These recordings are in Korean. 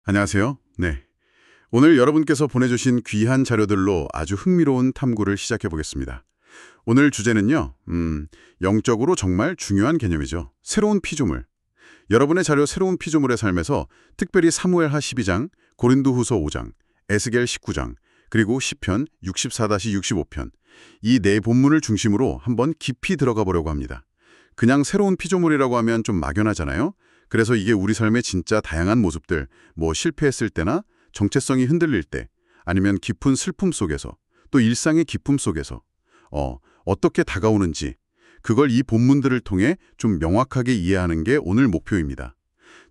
안녕하세요. 네. 오늘 여러분께서 보내주신 귀한 자료들로 아주 흥미로운 탐구를 시작해 보겠습니다. 오늘 주제는요, 영적으로 정말 중요한 개념이죠. 새로운 피조물. 여러분의 자료 새로운 피조물의 삶에서 특별히 사무엘하 12장, 고린도후서 5장, 에스겔 19장, 그리고 시편 64-65편, 이 네 본문을 중심으로 한번 깊이 들어가 보려고 합니다. 그냥 새로운 피조물이라고 하면 좀 막연하잖아요. 그래서 이게 우리 삶의 진짜 다양한 모습들, 뭐 실패했을 때나 정체성이 흔들릴 때, 아니면 깊은 슬픔 속에서, 또 일상의 기쁨 속에서 어떻게 다가오는지, 그걸 이 본문들을 통해 좀 명확하게 이해하는 게 오늘 목표입니다.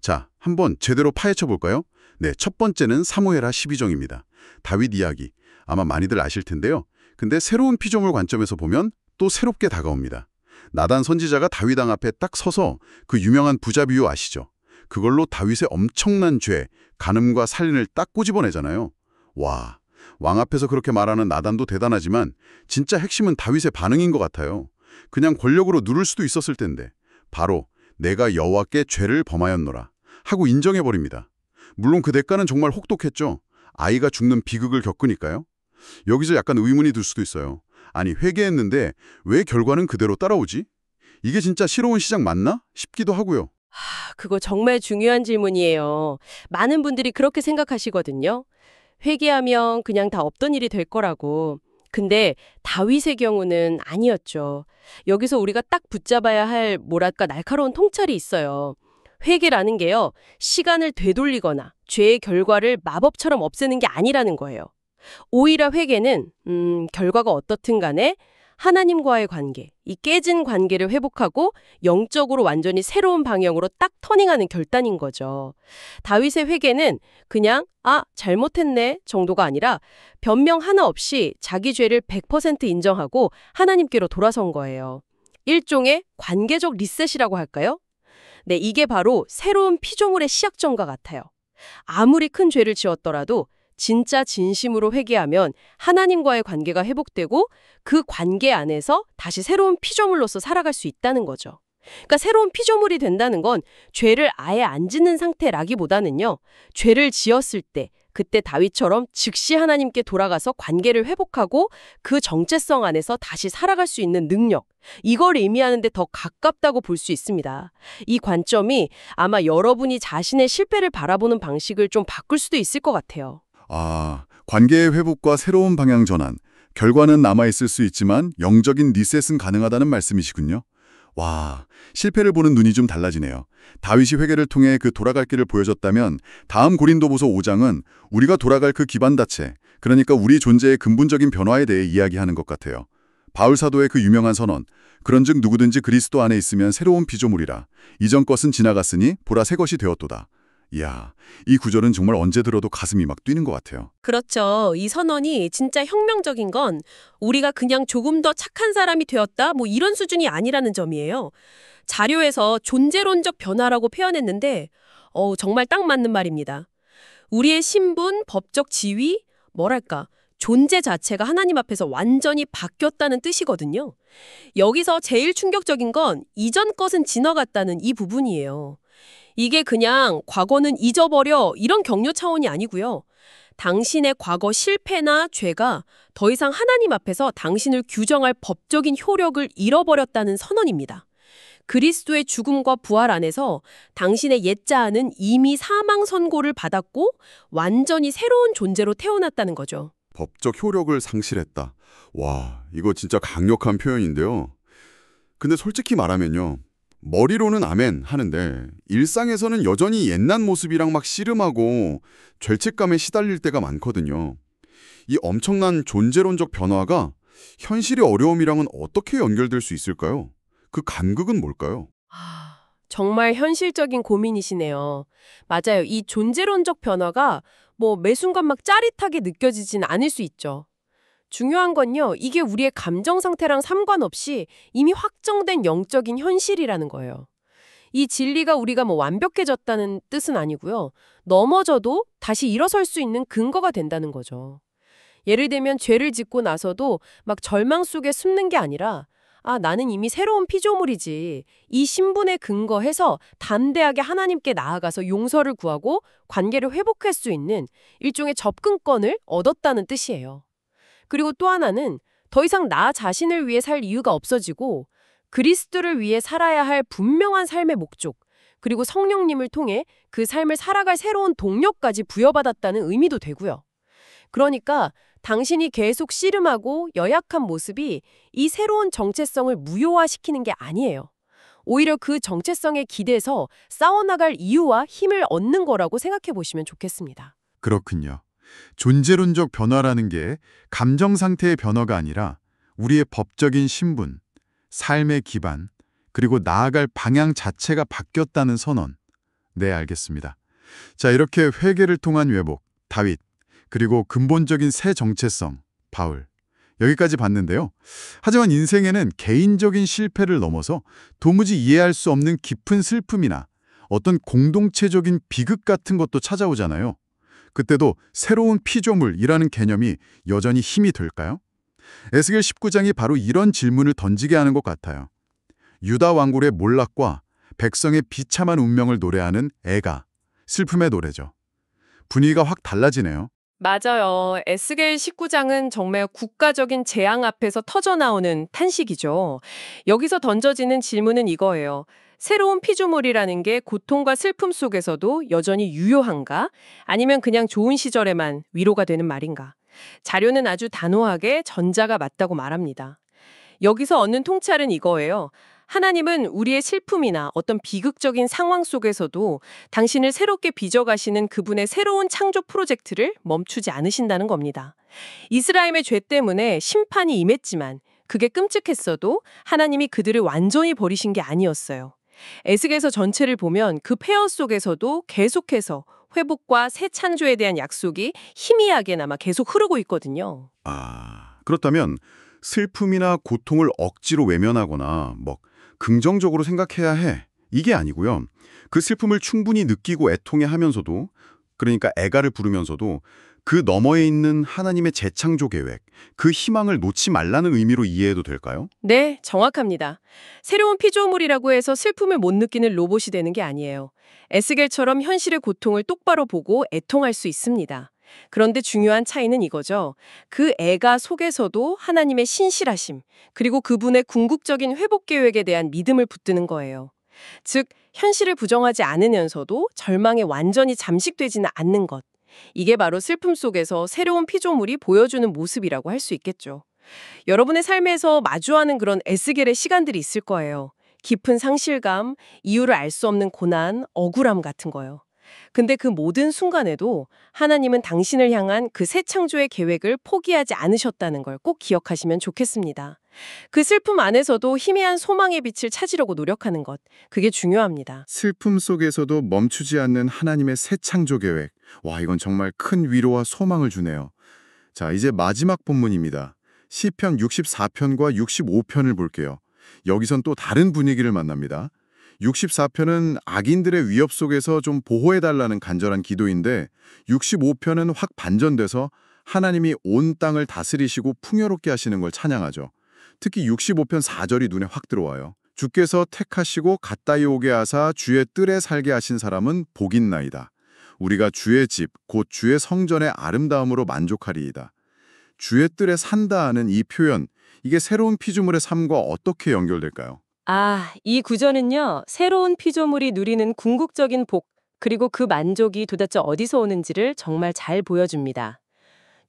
자, 한번 제대로 파헤쳐 볼까요? 네, 첫 번째는 사무엘하 12장입니다. 다윗 이야기, 아마 많이들 아실 텐데요. 근데 새로운 피조물 관점에서 보면 또 새롭게 다가옵니다. 나단 선지자가 다윗 왕 앞에 딱 서서 그 유명한 부자 비유 아시죠? 그걸로 다윗의 엄청난 죄, 간음과 살인을 딱 꼬집어내잖아요. 와, 왕 앞에서 그렇게 말하는 나단도 대단하지만 진짜 핵심은 다윗의 반응인 것 같아요. 그냥 권력으로 누를 수도 있었을 텐데 바로 내가 여호와께 죄를 범하였노라 하고 인정해버립니다. 물론 그 대가는 정말 혹독했죠. 아이가 죽는 비극을 겪으니까요. 여기서 약간 의문이 들 수도 있어요. 아니, 회개했는데 왜 결과는 그대로 따라오지? 이게 진짜 새로운 시작 맞나? 싶기도 하고요. 그거 정말 중요한 질문이에요. 많은 분들이 그렇게 생각하시거든요. 회개하면 그냥 다 없던 일이 될 거라고. 근데 다윗의 경우는 아니었죠. 여기서 우리가 딱 붙잡아야 할 뭐랄까 날카로운 통찰이 있어요. 회개라는 게요, 시간을 되돌리거나 죄의 결과를 마법처럼 없애는 게 아니라는 거예요. 오히려 회개는 결과가 어떻든 간에 하나님과의 관계, 이 깨진 관계를 회복하고 영적으로 완전히 새로운 방향으로 딱 터닝하는 결단인 거죠. 다윗의 회개는 그냥 잘못했네 정도가 아니라 변명 하나 없이 자기 죄를 100% 인정하고 하나님께로 돌아선 거예요. 일종의 관계적 리셋이라고 할까요? 네, 이게 바로 새로운 피조물의 시작점과 같아요. 아무리 큰 죄를 지었더라도 진짜 진심으로 회개하면 하나님과의 관계가 회복되고 그 관계 안에서 다시 새로운 피조물로서 살아갈 수 있다는 거죠. 그러니까 새로운 피조물이 된다는 건 죄를 아예 안 짓는 상태라기보다는요, 죄를 지었을 때 그때 다윗처럼 즉시 하나님께 돌아가서 관계를 회복하고 그 정체성 안에서 다시 살아갈 수 있는 능력, 이걸 의미하는 데 더 가깝다고 볼 수 있습니다. 이 관점이 아마 여러분이 자신의 실패를 바라보는 방식을 좀 바꿀 수도 있을 것 같아요. 관계의 회복과 새로운 방향 전환, 결과는 남아있을 수 있지만 영적인 리셋은 가능하다는 말씀이시군요. 와, 실패를 보는 눈이 좀 달라지네요. 다윗이 회개를 통해 그 돌아갈 길을 보여줬다면 다음 고린도후서 5장은 우리가 돌아갈 그 기반 자체, 그러니까 우리 존재의 근본적인 변화에 대해 이야기하는 것 같아요. 바울 사도의 그 유명한 선언, 그런즉 누구든지 그리스도 안에 있으면 새로운 피조물이라. 이전 것은 지나갔으니 보라 새 것이 되었도다. 이야, 이 구절은 정말 언제 들어도 가슴이 막 뛰는 것 같아요. 그렇죠. 이 선언이 진짜 혁명적인 건 우리가 그냥 조금 더 착한 사람이 되었다, 뭐 이런 수준이 아니라는 점이에요. 자료에서 존재론적 변화라고 표현했는데 정말 딱 맞는 말입니다. 우리의 신분, 법적 지위, 뭐랄까, 존재 자체가 하나님 앞에서 완전히 바뀌었다는 뜻이거든요. 여기서 제일 충격적인 건 이전 것은 지나갔다는 이 부분이에요. 이게 그냥 과거는 잊어버려 이런 격려 차원이 아니고요. 당신의 과거 실패나 죄가 더 이상 하나님 앞에서 당신을 규정할 법적인 효력을 잃어버렸다는 선언입니다. 그리스도의 죽음과 부활 안에서 당신의 옛자아는 이미 사망 선고를 받았고 완전히 새로운 존재로 태어났다는 거죠. 법적 효력을 상실했다. 와, 이거 진짜 강력한 표현인데요. 근데 솔직히 말하면요, 머리로는 아멘 하는데 일상에서는 여전히 옛날 모습이랑 막 씨름하고 죄책감에 시달릴 때가 많거든요. 이 엄청난 존재론적 변화가 현실의 어려움이랑은 어떻게 연결될 수 있을까요? 그 간극은 뭘까요? 정말 현실적인 고민이시네요. 맞아요. 이 존재론적 변화가 매 순간 막 짜릿하게 느껴지진 않을 수 있죠. 중요한 건요, 이게 우리의 감정 상태랑 상관없이 이미 확정된 영적인 현실이라는 거예요. 이 진리가 우리가 완벽해졌다는 뜻은 아니고요. 넘어져도 다시 일어설 수 있는 근거가 된다는 거죠. 예를 들면 죄를 짓고 나서도 막 절망 속에 숨는 게 아니라 아, 나는 이미 새로운 피조물이지. 이 신분에 근거해서 담대하게 하나님께 나아가서 용서를 구하고 관계를 회복할 수 있는 일종의 접근권을 얻었다는 뜻이에요. 그리고 또 하나는 더 이상 나 자신을 위해 살 이유가 없어지고 그리스도를 위해 살아야 할 분명한 삶의 목적, 그리고 성령님을 통해 그 삶을 살아갈 새로운 동력까지 부여받았다는 의미도 되고요. 그러니까 당신이 계속 씨름하고 연약한 모습이 이 새로운 정체성을 무효화시키는 게 아니에요. 오히려 그 정체성에 기대서 싸워나갈 이유와 힘을 얻는 거라고 생각해 보시면 좋겠습니다. 그렇군요. 존재론적 변화라는 게 감정 상태의 변화가 아니라 우리의 법적인 신분, 삶의 기반, 그리고 나아갈 방향 자체가 바뀌었다는 선언. 네, 알겠습니다. 자, 이렇게 회개를 통한 회복, 다윗, 그리고 근본적인 새 정체성, 바울. 여기까지 봤는데요. 하지만 인생에는 개인적인 실패를 넘어서 도무지 이해할 수 없는 깊은 슬픔이나 어떤 공동체적인 비극 같은 것도 찾아오잖아요. 그때도 새로운 피조물이라는 개념이 여전히 힘이 될까요? 에스겔 19장이 바로 이런 질문을 던지게 하는 것 같아요. 유다 왕국의 몰락과 백성의 비참한 운명을 노래하는 애가, 슬픔의 노래죠. 분위기가 확 달라지네요. 맞아요. 에스겔 19장은 정말 국가적인 재앙 앞에서 터져나오는 탄식이죠. 여기서 던져지는 질문은 이거예요. 새로운 피조물이라는 게 고통과 슬픔 속에서도 여전히 유효한가? 아니면 그냥 좋은 시절에만 위로가 되는 말인가? 자료는 아주 단호하게 전자가 맞다고 말합니다. 여기서 얻는 통찰은 이거예요. 하나님은 우리의 슬픔이나 어떤 비극적인 상황 속에서도 당신을 새롭게 빚어가시는 그분의 새로운 창조 프로젝트를 멈추지 않으신다는 겁니다. 이스라엘의 죄 때문에 심판이 임했지만 그게 끔찍했어도 하나님이 그들을 완전히 버리신 게 아니었어요. 에스겔서 전체를 보면 그 폐허 속에서도 계속해서 회복과 새 창조에 대한 약속이 희미하게나마 계속 흐르고 있거든요. 그렇다면 슬픔이나 고통을 억지로 외면하거나 긍정적으로 생각해야 해. 이게 아니고요. 그 슬픔을 충분히 느끼고 애통해하면서도, 그러니까 애가를 부르면서도 그 너머에 있는 하나님의 재창조 계획, 그 희망을 놓지 말라는 의미로 이해해도 될까요? 네, 정확합니다. 새로운 피조물이라고 해서 슬픔을 못 느끼는 로봇이 되는 게 아니에요. 에스겔처럼 현실의 고통을 똑바로 보고 애통할 수 있습니다. 그런데 중요한 차이는 이거죠. 그 애가 속에서도 하나님의 신실하심, 그리고 그분의 궁극적인 회복 계획에 대한 믿음을 붙드는 거예요. 즉, 현실을 부정하지 않으면서도 절망에 완전히 잠식되지는 않는 것. 이게 바로 슬픔 속에서 새로운 피조물이 보여주는 모습이라고 할 수 있겠죠. 여러분의 삶에서 마주하는 그런 에스겔의 시간들이 있을 거예요. 깊은 상실감, 이유를 알 수 없는 고난, 억울함 같은 거요. 근데 그 모든 순간에도 하나님은 당신을 향한 그 새 창조의 계획을 포기하지 않으셨다는 걸 꼭 기억하시면 좋겠습니다. 그 슬픔 안에서도 희미한 소망의 빛을 찾으려고 노력하는 것, 그게 중요합니다. 슬픔 속에서도 멈추지 않는 하나님의 새 창조 계획. 와, 이건 정말 큰 위로와 소망을 주네요. 자, 이제 마지막 본문입니다. 시편 64편과 65편을 볼게요. 여기선 또 다른 분위기를 만납니다. 64편은 악인들의 위협 속에서 좀 보호해달라는 간절한 기도인데 65편은 확 반전돼서 하나님이 온 땅을 다스리시고 풍요롭게 하시는 걸 찬양하죠. 특히 65편 4절이 눈에 확 들어와요. 주께서 택하시고 가까이 오게 하사 주의 뜰에 살게 하신 사람은 복있나이다. 우리가 주의 집, 곧 주의 성전의 아름다움으로 만족하리이다. 주의 뜰에 산다 하는 이 표현, 이게 새로운 피조물의 삶과 어떻게 연결될까요? 이 구절은요, 새로운 피조물이 누리는 궁극적인 복, 그리고 그 만족이 도대체 어디서 오는지를 정말 잘 보여줍니다.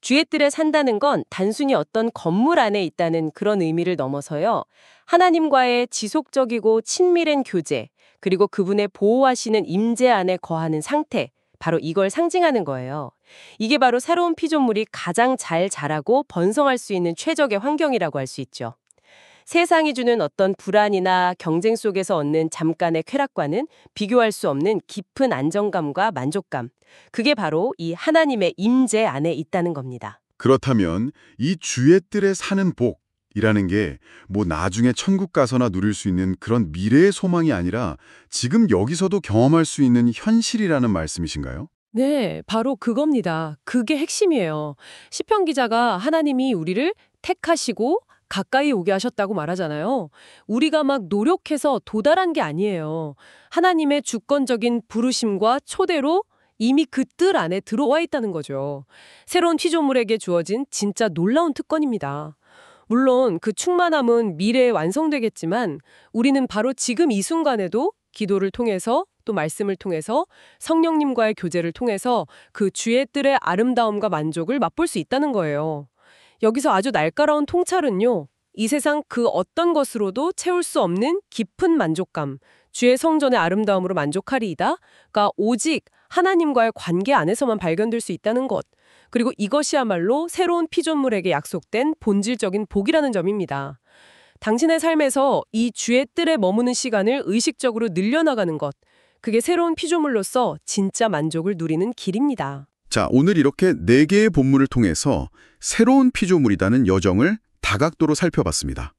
주의 뜰에 산다는 건 단순히 어떤 건물 안에 있다는 그런 의미를 넘어서요, 하나님과의 지속적이고 친밀한 교제, 그리고 그분의 보호하시는 임재 안에 거하는 상태, 바로 이걸 상징하는 거예요. 이게 바로 새로운 피조물이 가장 잘 자라고 번성할 수 있는 최적의 환경이라고 할 수 있죠. 세상이 주는 어떤 불안이나 경쟁 속에서 얻는 잠깐의 쾌락과는 비교할 수 없는 깊은 안정감과 만족감. 그게 바로 이 하나님의 임재 안에 있다는 겁니다. 그렇다면 이 주의 뜰에 사는 복이라는 게 나중에 천국 가서나 누릴 수 있는 그런 미래의 소망이 아니라 지금 여기서도 경험할 수 있는 현실이라는 말씀이신가요? 네, 바로 그겁니다. 그게 핵심이에요. 시편 기자가 하나님이 우리를 택하시고 가까이 오게 하셨다고 말하잖아요. 우리가 막 노력해서 도달한 게 아니에요. 하나님의 주권적인 부르심과 초대로 이미 그 뜰 안에 들어와 있다는 거죠. 새로운 피조물에게 주어진 진짜 놀라운 특권입니다. 물론 그 충만함은 미래에 완성되겠지만 우리는 바로 지금 이 순간에도 기도를 통해서 또 말씀을 통해서 성령님과의 교제를 통해서 그 주의 뜰의 아름다움과 만족을 맛볼 수 있다는 거예요. 여기서 아주 날카로운 통찰은요. 이 세상 그 어떤 것으로도 채울 수 없는 깊은 만족감, 주의 성전의 아름다움으로 만족하리이다가 오직 하나님과의 관계 안에서만 발견될 수 있다는 것. 그리고 이것이야말로 새로운 피조물에게 약속된 본질적인 복이라는 점입니다. 당신의 삶에서 이 주의 뜰에 머무는 시간을 의식적으로 늘려나가는 것. 그게 새로운 피조물로서 진짜 만족을 누리는 길입니다. 자, 오늘 이렇게 4개의 본문을 통해서 새로운 피조물이라는 여정을 다각도로 살펴봤습니다.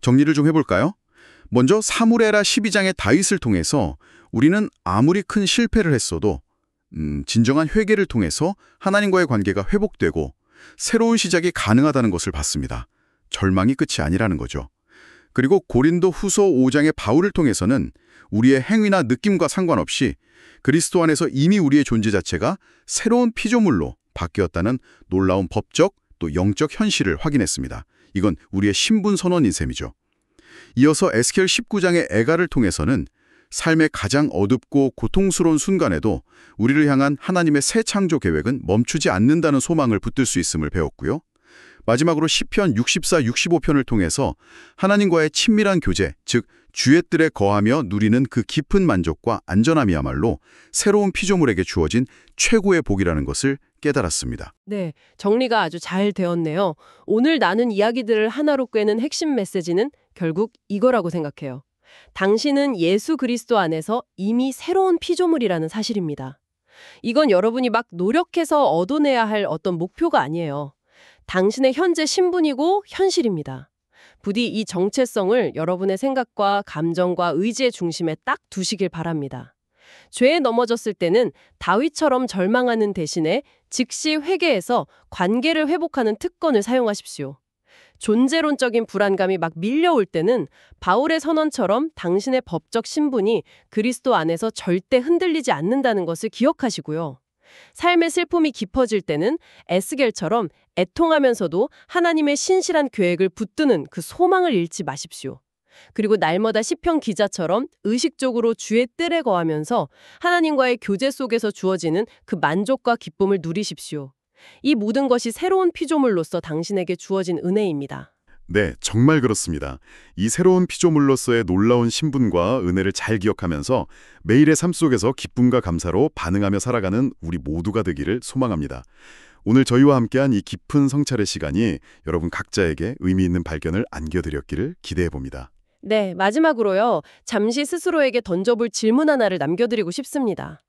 정리를 좀 해볼까요? 먼저 사무엘하 12장의 다윗을 통해서 우리는 아무리 큰 실패를 했어도 진정한 회개를 통해서 하나님과의 관계가 회복되고 새로운 시작이 가능하다는 것을 봤습니다. 절망이 끝이 아니라는 거죠. 그리고 고린도 후서 5장의 바울을 통해서는 우리의 행위나 느낌과 상관없이 그리스도 안에서 이미 우리의 존재 자체가 새로운 피조물로 바뀌었다는 놀라운 법적 또 영적 현실을 확인했습니다. 이건 우리의 신분 선언인 셈이죠. 이어서 에스겔 19장의 애가를 통해서는 삶의 가장 어둡고 고통스러운 순간에도 우리를 향한 하나님의 새 창조 계획은 멈추지 않는다는 소망을 붙들 수 있음을 배웠고요. 마지막으로 시편 64, 65편을 통해서 하나님과의 친밀한 교제, 즉 주의 뜰에 거하며 누리는 그 깊은 만족과 안전함이야말로 새로운 피조물에게 주어진 최고의 복이라는 것을 깨달았습니다. 네, 정리가 아주 잘 되었네요. 오늘 나눈 이야기들을 하나로 꿰는 핵심 메시지는 결국 이거라고 생각해요. 당신은 예수 그리스도 안에서 이미 새로운 피조물이라는 사실입니다. 이건 여러분이 막 노력해서 얻어내야 할 어떤 목표가 아니에요. 당신의 현재 신분이고 현실입니다. 부디 이 정체성을 여러분의 생각과 감정과 의지의 중심에 딱 두시길 바랍니다. 죄에 넘어졌을 때는 다윗처럼 절망하는 대신에 즉시 회개해서 관계를 회복하는 특권을 사용하십시오. 존재론적인 불안감이 막 밀려올 때는 바울의 선언처럼 당신의 법적 신분이 그리스도 안에서 절대 흔들리지 않는다는 것을 기억하시고요. 삶의 슬픔이 깊어질 때는 에스겔처럼 애통하면서도 하나님의 신실한 계획을 붙드는 그 소망을 잃지 마십시오. 그리고 날마다 시편 기자처럼 의식적으로 주의 뜰에 거하면서 하나님과의 교제 속에서 주어지는 그 만족과 기쁨을 누리십시오. 이 모든 것이 새로운 피조물로서 당신에게 주어진 은혜입니다. 네, 정말 그렇습니다. 이 새로운 피조물로서의 놀라운 신분과 은혜를 잘 기억하면서 매일의 삶 속에서 기쁨과 감사로 반응하며 살아가는 우리 모두가 되기를 소망합니다. 오늘 저희와 함께한 이 깊은 성찰의 시간이 여러분 각자에게 의미 있는 발견을 안겨드렸기를 기대해봅니다. 네, 마지막으로요. 잠시 스스로에게 던져볼 질문 하나를 남겨드리고 싶습니다.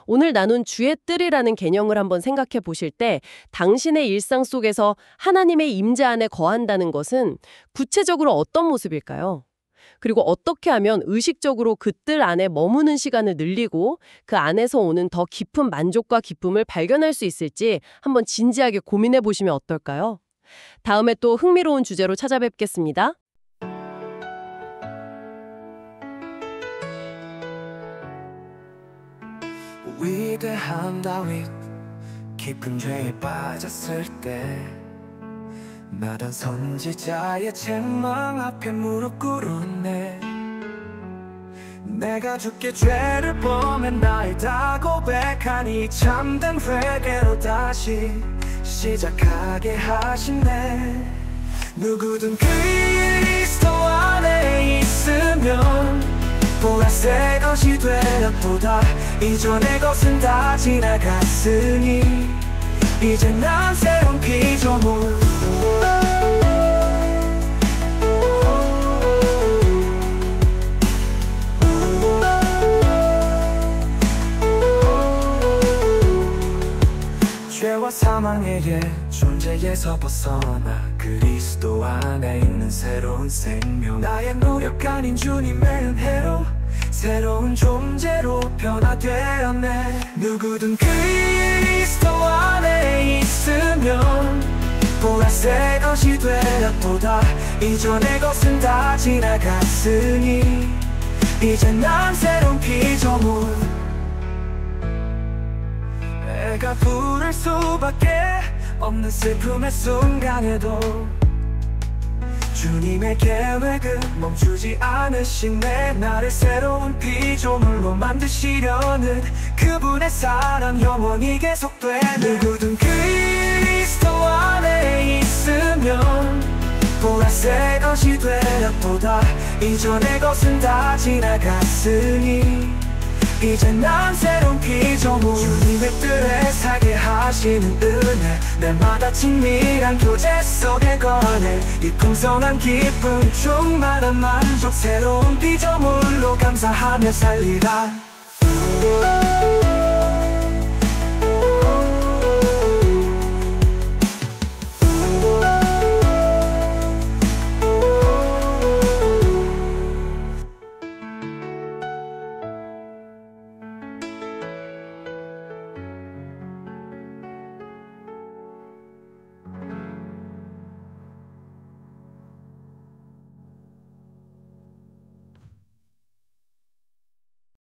오늘 나눈 주의 뜰이라는 개념을 한번 생각해 보실 때 당신의 일상 속에서 하나님의 임재 안에 거한다는 것은 구체적으로 어떤 모습일까요? 그리고 어떻게 하면 의식적으로 그 뜰 안에 머무는 시간을 늘리고 그 안에서 오는 더 깊은 만족과 기쁨을 발견할 수 있을지 한번 진지하게 고민해 보시면 어떨까요? 다음에 또 흥미로운 주제로 찾아뵙겠습니다. 위대한 다윗 깊은 죄에 빠졌을 때 나단 선지자의 책망 앞에 무릎 꿇었네. 내가 주께 죄를 범했나이다 고백하니 참된 회개로 다시 시작하게 하시네. 누구든 그리스도 안에 있으면 보라색 것이 되었도다. 이전의 것은 다 지나갔으니 이제 난 새로운 피조물. 죄와 사망의 존재에서 벗어나 그리스도 안에 있는 새로운 생명. 나의 노력 아닌 주님의 은혜로 새로운 존재로 변화되었네. 누구든 그리스도 안에 있으면 보라색 것이 되었도다. 이전의 것은 다 지나갔으니 이제 난 새로운 피조물. 내가 부를 수밖에 없는 슬픔의 순간에도 주님의 계획은 멈추지 않으시네. 나를 새로운 피조물로 만드시려는 그분의 사랑 영원히 계속되네. 누구든 그리스도 안에 있으면 보라색 것이 되었도다. 이전의 것은 다 지나갔으니 이제 난 새로운 피조물. 주님의 뜻에 살게 하시는 은혜, 날마다 친밀한 교제 속에 거하네. 이 풍성한 기쁨, 충만한 만족, 새로운 피조물로 감사하며 살리라.